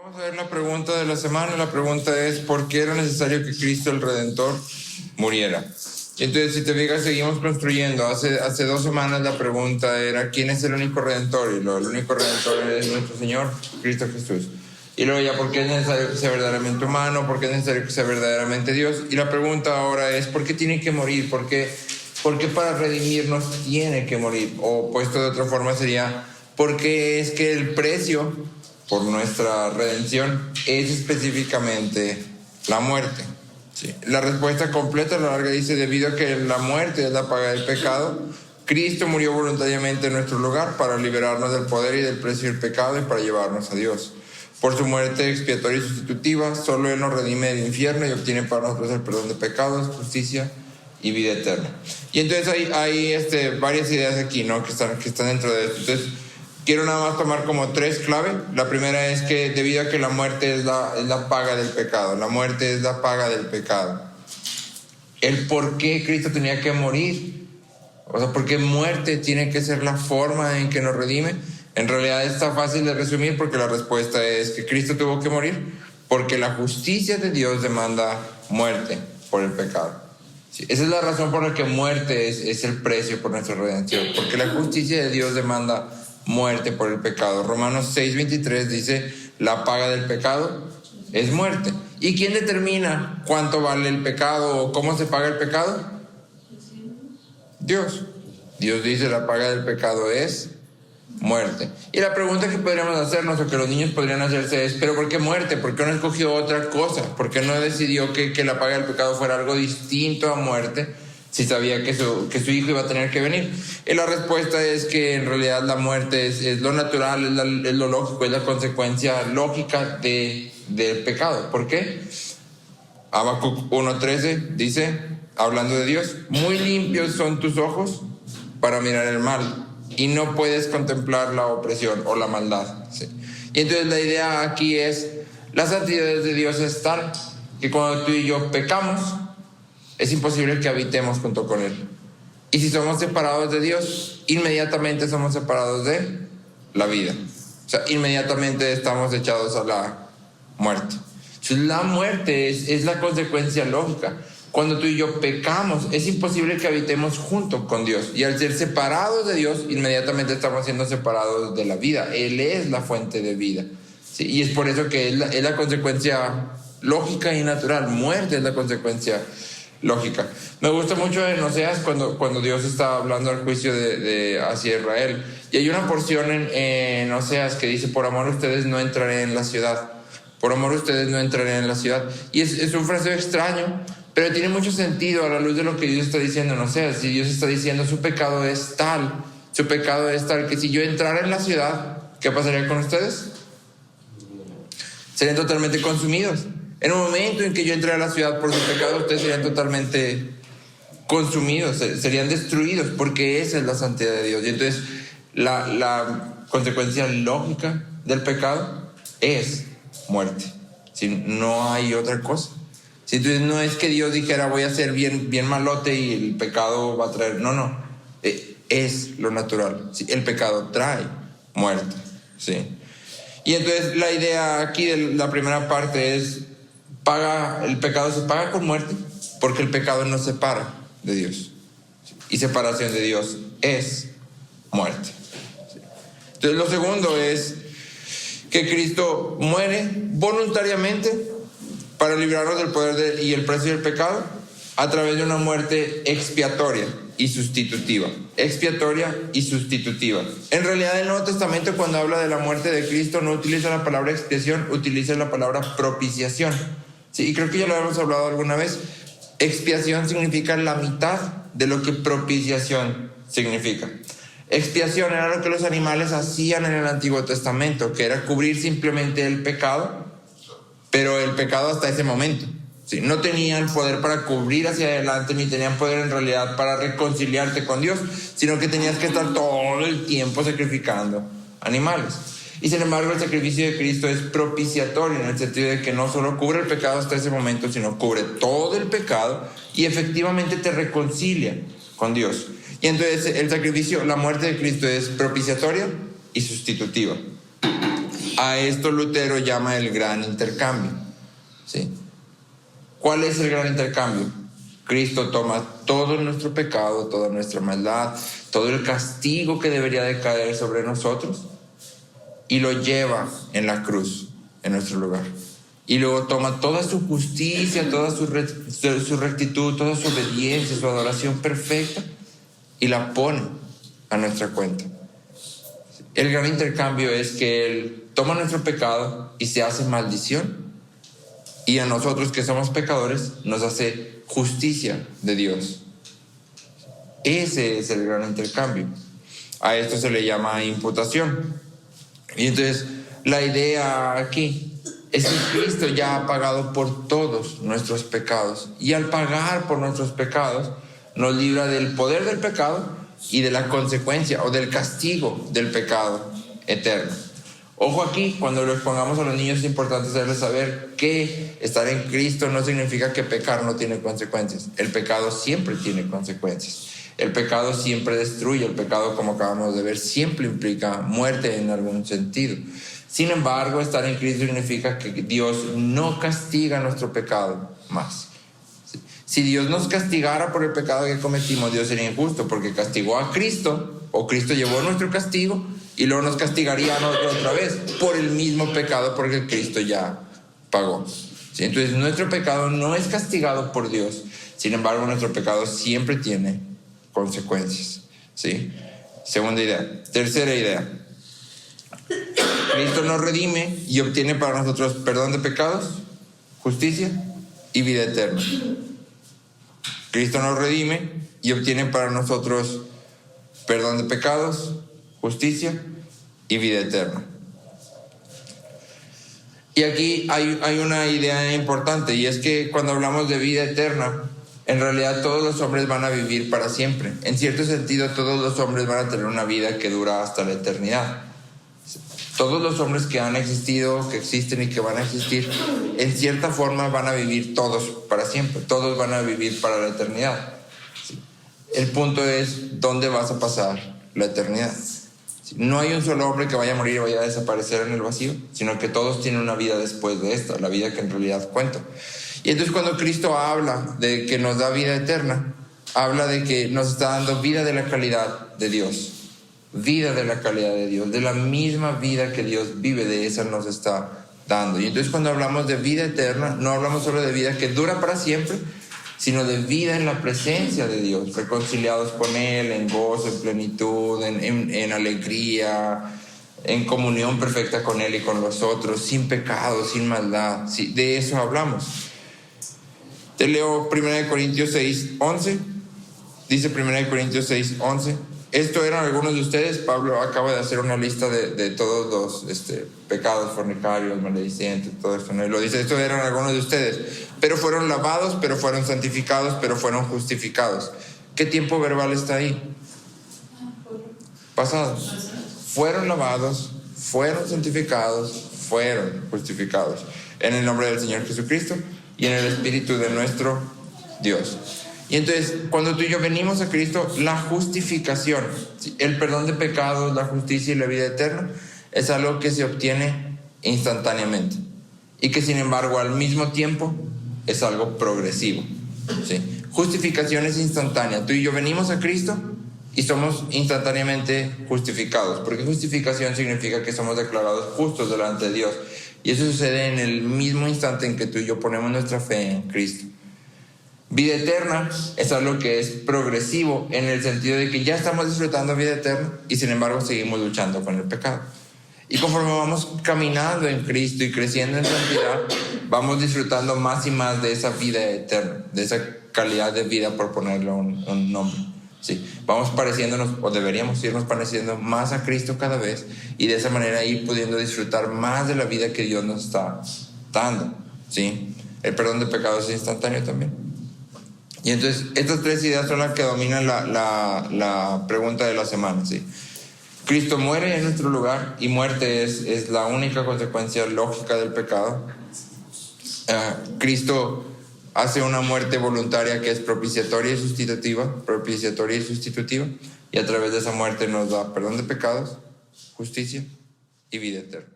Vamos a ver la pregunta de la semana. La pregunta es: ¿por qué era necesario que Cristo el Redentor muriera? Y entonces, si te fijas, seguimos construyendo. Hace 2 semanas la pregunta era: ¿quién es el único Redentor? Y luego, el único Redentor es nuestro Señor, Cristo Jesús. Y luego ya, ¿por qué es necesario que sea verdaderamente humano? ¿Por qué es necesario que sea verdaderamente Dios? Y la pregunta ahora es: ¿por qué tiene que morir? ¿Por qué para redimirnos tiene que morir? O puesto de otra forma sería: ¿por qué es que el precio por nuestra redención es específicamente la muerte? Sí. La respuesta completa a la larga dice: debido a que la muerte es la paga del pecado, Cristo murió voluntariamente en nuestro lugar para liberarnos del poder y del precio del pecado y para llevarnos a Dios. Por su muerte expiatoria y sustitutiva, solo Él nos redime del infierno y obtiene para nosotros el perdón de pecados, justicia y vida eterna. Y entonces hay varias ideas aquí, ¿no?, que están dentro de esto. Entonces, quiero nada más tomar como 3 claves. La primera es que debido a que la muerte es la paga del pecado. La muerte es la paga del pecado. El por qué Cristo tenía que morir. O sea, ¿por qué muerte tiene que ser la forma en que nos redime? En realidad está fácil de resumir, porque la respuesta es que Cristo tuvo que morir porque la justicia de Dios demanda muerte por el pecado. Sí, esa es la razón por la que muerte es el precio por nuestra redención, porque la justicia de Dios demanda muerte por el pecado. Romanos 6:23 dice: la paga del pecado es muerte. ¿Y quién determina cuánto vale el pecado o cómo se paga el pecado? Dios. Dios dice: la paga del pecado es muerte. Y la pregunta que podríamos hacernos, o que los niños podrían hacerse, es: ¿pero por qué muerte? ¿Por qué no escogió otra cosa? ¿Por qué no decidió que la paga del pecado fuera algo distinto a muerte, si sabía que su hijo iba a tener que venir? Y la respuesta es que en realidad la muerte es lo natural, es lo lógico, es la consecuencia lógica del pecado. ¿Por qué? Habacuc 1:13 dice, hablando de Dios: muy limpios son tus ojos para mirar el mal, y no puedes contemplar la opresión o la maldad. ¿Sí? Y entonces la idea aquí es: la santidad de Dios es tal que cuando tú y yo pecamos, es imposible que habitemos junto con Él. Y si somos separados de Dios, inmediatamente somos separados de la vida. O sea, inmediatamente estamos echados a la muerte. Entonces, la muerte es la consecuencia lógica. Cuando tú y yo pecamos, es imposible que habitemos junto con Dios. Y al ser separados de Dios, inmediatamente estamos siendo separados de la vida. Él es la fuente de vida. ¿Sí? Y es por eso que es la consecuencia lógica y natural. Muerte es la consecuencia lógica. Me gusta mucho en Oseas cuando Dios está hablando al juicio hacia Israel. Y hay una porción en Oseas que dice: por amor a ustedes no entraré en la ciudad. Por amor a ustedes no entraré en la ciudad. Y es un fraseo extraño, pero tiene mucho sentido a la luz de lo que Dios está diciendo en Oseas. Si Dios está diciendo: su pecado es tal que si yo entrara en la ciudad, ¿qué pasaría con ustedes? Serían totalmente consumidos. En un momento en que yo entré a la ciudad por su pecado, ustedes serían totalmente consumidos, serían destruidos, porque esa es la santidad de Dios. Y entonces la consecuencia lógica del pecado es muerte. ¿Sí? No hay otra cosa. ¿Sí? Entonces no es que Dios dijera: voy a ser bien malote y el pecado va a traer. No. Es lo natural. ¿Sí? El pecado trae muerte. ¿Sí? Y entonces la idea aquí de la primera parte es: el pecado se paga con muerte, porque el pecado nos separa de Dios. Y separación de Dios es muerte. Entonces lo segundo es que Cristo muere voluntariamente para librarnos del poder y el precio del pecado a través de una muerte expiatoria y sustitutiva. Expiatoria y sustitutiva. En realidad el Nuevo Testamento, cuando habla de la muerte de Cristo, no utiliza la palabra expiación, utiliza la palabra propiciación. Sí, y creo que ya lo hemos hablado alguna vez. Expiación significa la mitad de lo que propiciación significa. Expiación era lo que los animales hacían en el Antiguo Testamento, que era cubrir simplemente el pecado, pero el pecado hasta ese momento. ¿Sí? No tenían poder para cubrir hacia adelante, ni tenían poder en realidad para reconciliarte con Dios, sino que tenías que estar todo el tiempo sacrificando animales. Y sin embargo, el sacrificio de Cristo es propiciatorio, en el sentido de que no solo cubre el pecado hasta ese momento, sino cubre todo el pecado y efectivamente te reconcilia con Dios. Y entonces el sacrificio, la muerte de Cristo, es propiciatoria y sustitutiva. A esto Lutero llama el gran intercambio, ¿sí? ¿Cuál es el gran intercambio? Cristo toma todo nuestro pecado, toda nuestra maldad, todo el castigo que debería de caer sobre nosotros y lo lleva en la cruz, en nuestro lugar. Y luego toma toda su justicia, toda su rectitud, toda su obediencia, su adoración perfecta y la pone a nuestra cuenta. El gran intercambio es que Él toma nuestro pecado y se hace maldición, y a nosotros que somos pecadores nos hace justicia de Dios. Ese es el gran intercambio. A esto se le llama imputación. Y entonces la idea aquí es que Cristo ya ha pagado por todos nuestros pecados, y al pagar por nuestros pecados nos libra del poder del pecado y de la consecuencia o del castigo del pecado eterno. Ojo aquí, cuando lo expongamos a los niños es importante hacerles saber que estar en Cristo no significa que pecar no tiene consecuencias. El pecado siempre tiene consecuencias. El pecado siempre destruye. El pecado, como acabamos de ver, siempre implica muerte en algún sentido. Sin embargo, estar en Cristo significa que Dios no castiga nuestro pecado más. Si Dios nos castigara por el pecado que cometimos, Dios sería injusto, porque castigó a Cristo, o Cristo llevó nuestro castigo, y luego nos castigaría a nosotros otra vez por el mismo pecado, porque Cristo ya pagó. ¿Sí? Entonces nuestro pecado no es castigado por Dios. Sin embargo, nuestro pecado siempre tiene consecuencias. ¿Sí? Segunda idea. Tercera idea. Cristo nos redime y obtiene para nosotros perdón de pecados, justicia y vida eterna. Cristo nos redime y obtiene para nosotros perdón de pecados, justicia y vida eterna. Y aquí hay una idea importante, y es que cuando hablamos de vida eterna, en realidad todos los hombres van a vivir para siempre. En cierto sentido, todos los hombres van a tener una vida que dura hasta la eternidad. Todos los hombres que han existido, que existen y que van a existir, en cierta forma van a vivir todos para siempre. Todos van a vivir para la eternidad. El punto es, ¿dónde vas a pasar la eternidad? No hay un solo hombre que vaya a morir y vaya a desaparecer en el vacío, sino que todos tienen una vida después de esta, la vida que en realidad cuenta. Y entonces cuando Cristo habla de que nos da vida eterna, habla de que nos está dando vida de la calidad de Dios. Vida de la calidad de Dios, de la misma vida que Dios vive, de esa nos está dando. Y entonces cuando hablamos de vida eterna, no hablamos solo de vida que dura para siempre, sino de vida en la presencia de Dios, reconciliados con Él, en gozo, en plenitud, en alegría, en comunión perfecta con Él y con los otros, sin pecado, sin maldad. Sí, de eso hablamos. Te leo 1 Corintios 6:11. Dice 1 Corintios 6:11. Esto eran algunos de ustedes. Pablo acaba de hacer una lista de todos los pecados, fornicarios, maledicientes, todo esto, ¿no? Y lo dice, esto eran algunos de ustedes. Pero fueron lavados, pero fueron santificados, pero fueron justificados. ¿Qué tiempo verbal está ahí? Pasado. Fueron lavados, fueron santificados, fueron justificados. En el nombre del Señor Jesucristo y en el Espíritu de nuestro Dios. Y entonces, cuando tú y yo venimos a Cristo, la justificación, el perdón de pecados, la justicia y la vida eterna, es algo que se obtiene instantáneamente. Y que sin embargo, al mismo tiempo, es algo progresivo. ¿Sí? Justificación es instantánea. Tú y yo venimos a Cristo y somos instantáneamente justificados. Porque justificación significa que somos declarados justos delante de Dios. Y eso sucede en el mismo instante en que tú y yo ponemos nuestra fe en Cristo. Vida eterna es algo que es progresivo en el sentido de que ya estamos disfrutando vida eterna y sin embargo seguimos luchando con el pecado. Y conforme vamos caminando en Cristo y creciendo en santidad, vamos disfrutando más y más de esa vida eterna, de esa calidad de vida, por ponerle un nombre. Sí, vamos pareciéndonos, o deberíamos irnos pareciendo más a Cristo cada vez, y de esa manera ir pudiendo disfrutar más de la vida que Dios nos está dando. ¿Sí? El perdón de pecados es instantáneo también. Y entonces estas tres ideas son las que dominan la pregunta de la semana. ¿Sí? Cristo muere en nuestro lugar, y muerte es la única consecuencia lógica del pecado. Cristo hace una muerte voluntaria que es propiciatoria y sustitutiva, y a través de esa muerte nos da perdón de pecados, justicia y vida eterna.